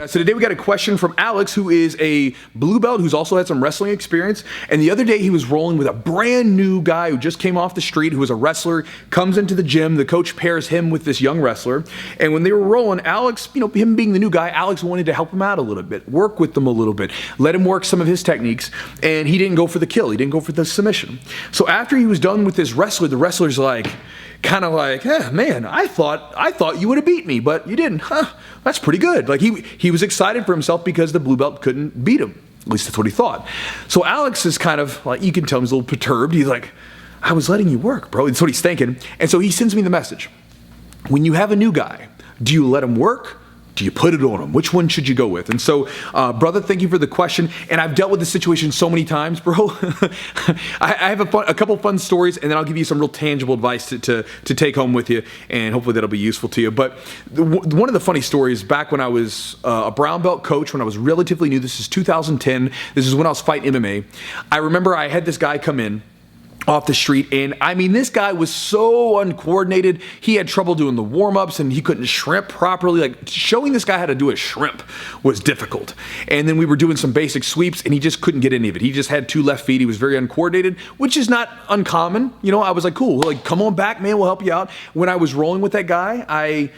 so today we got a question from Alex, who is a blue belt, who's also had some wrestling experience. And the other day he was rolling with a brand new guy who just came off the street, who was a wrestler, comes into the gym. The coach pairs him with this young wrestler. And when they were rolling, Alex, him being the new guy, Alex wanted to help him out a little bit, work with them a little bit, let him work some of his techniques. And he didn't go for the kill. He didn't go for the submission. So after he was done with this wrestler, the wrestler's like, kind of like, man, I thought you would have beat me, but you didn't. That's pretty good. Like he was excited for himself because the blue belt couldn't beat him. At least that's what he thought. So Alex is kind of like, you can tell he's a little perturbed. He's like, I was letting you work, bro. That's what he's thinking. And so he sends me the message. When you have a new guy, do you let him work? Do you put it on him? Which one should you go with? And so, brother, thank you for the question. And I've dealt with this situation so many times, bro. I have a couple fun stories, and then I'll give you some real tangible advice to take home with you, and hopefully that'll be useful to you. But one of the funny stories, back when I was a brown belt coach, when I was relatively new, this is 2010, this is when I was fighting MMA, I remember I had this guy come in off the street, and I mean, this guy was so uncoordinated. He had trouble doing the warm-ups, and he couldn't shrimp properly. Like, showing this guy how to do a shrimp was difficult. And then we were doing some basic sweeps, and he just couldn't get any of it. He just had two left feet. He was very uncoordinated, which is not uncommon. I was like, cool, like, come on back, man, we'll help you out. When I was rolling with that guy, I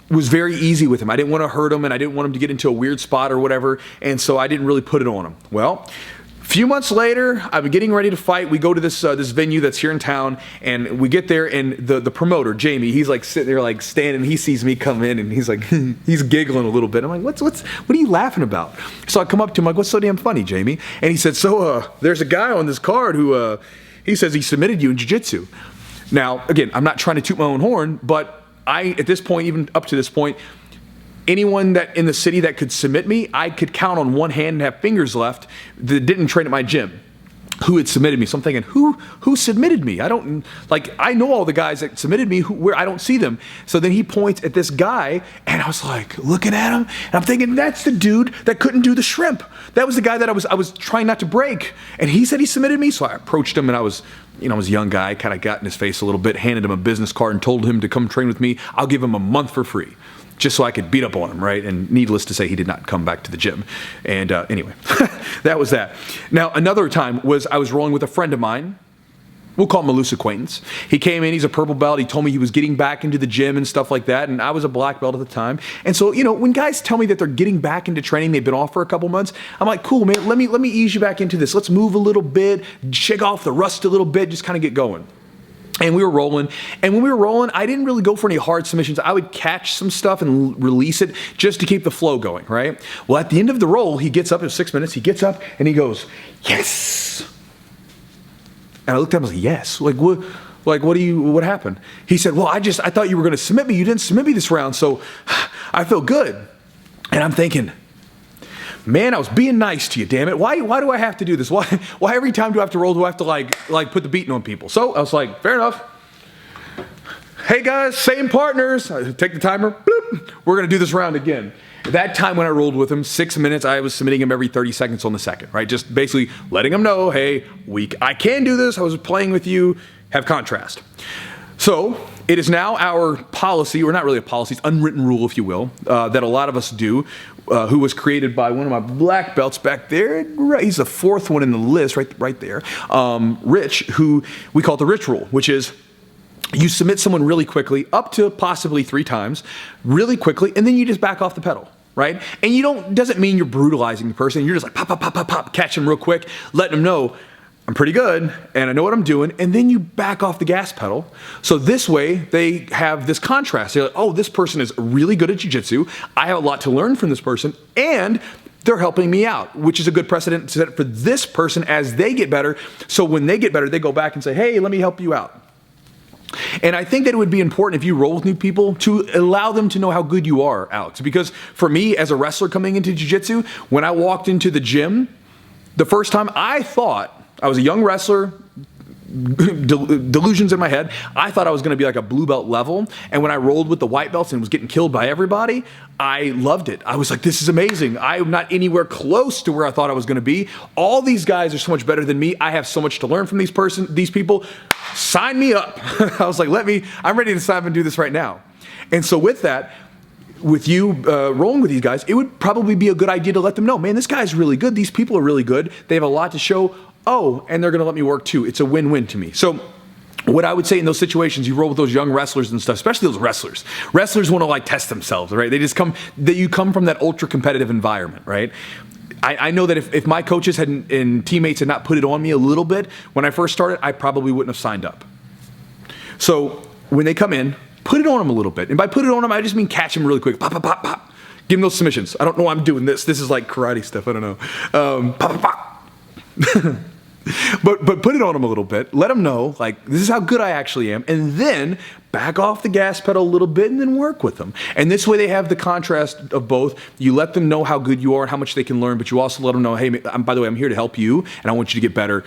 was very easy with him. I didn't want to hurt him, and I didn't want him to get into a weird spot or whatever, and so I didn't really put it on him. Well, a few months later, I'm getting ready to fight. We go to this venue that's here in town, and we get there, and the promoter, Jamie, he's like sitting there, like standing. He sees me come in, and he's like, he's giggling a little bit. I'm like, what are you laughing about? So I come up to him, like, what's so damn funny, Jamie? And he said, there's a guy on this card who he says he submitted you in jiu-jitsu. Now, again, I'm not trying to toot my own horn, but at this point, even up to this point, anyone that in the city that could submit me, I could count on one hand and have fingers left that didn't train at my gym who had submitted me. So I'm thinking, who submitted me? I know all the guys that submitted me where I don't see them. So then he points at this guy, and I was like looking at him, and I'm thinking, that's the dude that couldn't do the shrimp. That was the guy that I was trying not to break. And he said he submitted me. So I approached him, and I was a young guy, kind of got in his face a little bit, handed him a business card and told him to come train with me. I'll give him a month for free, just so I could beat up on him, right? And needless to say, he did not come back to the gym. And anyway, that was that. Now, another time was I was rolling with a friend of mine. We'll call him a loose acquaintance. He came in, he's a purple belt. He told me he was getting back into the gym and stuff like that. And I was a black belt at the time. And so, when guys tell me that they're getting back into training, they've been off for a couple months, I'm like, cool, man, let me ease you back into this. Let's move a little bit, shake off the rust a little bit, just kind of get going. And we were rolling, and when we were rolling, I didn't really go for any hard submissions. I would catch some stuff and release it just to keep the flow going, right? Well, at the end of the roll, he gets up, it was 6 minutes, he gets up and he goes, yes. And I looked at him, I was like, yes. What happened? He said, well, I thought you were gonna submit me. You didn't submit me this round, so I feel good. And I'm thinking, man, I was being nice to you, damn it. Why do I have to do this? Why every time do I have to roll, do I have to like put the beating on people? So I was like, fair enough. Hey guys, same partners. I take the timer, bloop. We're gonna do this round again. That time when I rolled with him, 6 minutes, I was submitting him every 30 seconds on the second, right? Just basically letting him know, hey, I can do this. I was playing with you, have contrast. So it is now our policy, or not really a policy, it's unwritten rule, if you will, that a lot of us do, who was created by one of my black belts back there. He's the fourth one in the list, right there. Rich, who we call it the Rich rule, which is you submit someone really quickly, up to possibly 3 times, really quickly, and then you just back off the pedal, right? And doesn't mean you're brutalizing the person. You're just like pop, pop, pop, pop, pop, catch them real quick, letting them know, I'm pretty good, and I know what I'm doing, and then you back off the gas pedal. So this way, they have this contrast. They're like, oh, this person is really good at jiu-jitsu. I have a lot to learn from this person, and they're helping me out, which is a good precedent to set for this person as they get better. So when they get better, they go back and say, hey, let me help you out. And I think that it would be important if you roll with new people to allow them to know how good you are, Alex. Because for me, as a wrestler coming into jiu-jitsu, when I walked into the gym, the first time I thought, I was a young wrestler, delusions in my head. I thought I was going to be like a blue belt level. And when I rolled with the white belts and was getting killed by everybody, I loved it. I was like, this is amazing. I'm not anywhere close to where I thought I was going to be. All these guys are so much better than me. I have so much to learn from these people. Sign me up. I was like, I'm ready to sign up and do this right now. And so with that, with you rolling with these guys, it would probably be a good idea to let them know, man, this guy's really good. These people are really good. They have a lot to show. Oh, and they're going to let me work too. It's a win-win to me. So what I would say in those situations, you roll with those young wrestlers and stuff, especially those wrestlers. Wrestlers want to like test themselves, right? They just come, you come from that ultra competitive environment, right? I know that if my coaches and teammates had not put it on me a little bit when I first started, I probably wouldn't have signed up. So when they come in, put it on them a little bit. And by put it on them, I just mean catch them really quick. Pop, pop, pop, pop. Give them those submissions. I don't know why I'm doing this. This is like karate stuff. I don't know. Pop, pop, pop. But put it on them a little bit. Let them know, like, this is how good I actually am. And then back off the gas pedal a little bit and then work with them. And this way they have the contrast of both. You let them know how good you are and how much they can learn, but you also let them know, hey, by the way, I'm here to help you, and I want you to get better.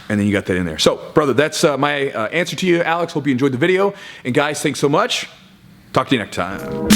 And then you got that in there. So, brother, that's my answer to you, Alex. Hope you enjoyed the video. And guys, thanks so much. Talk to you next time.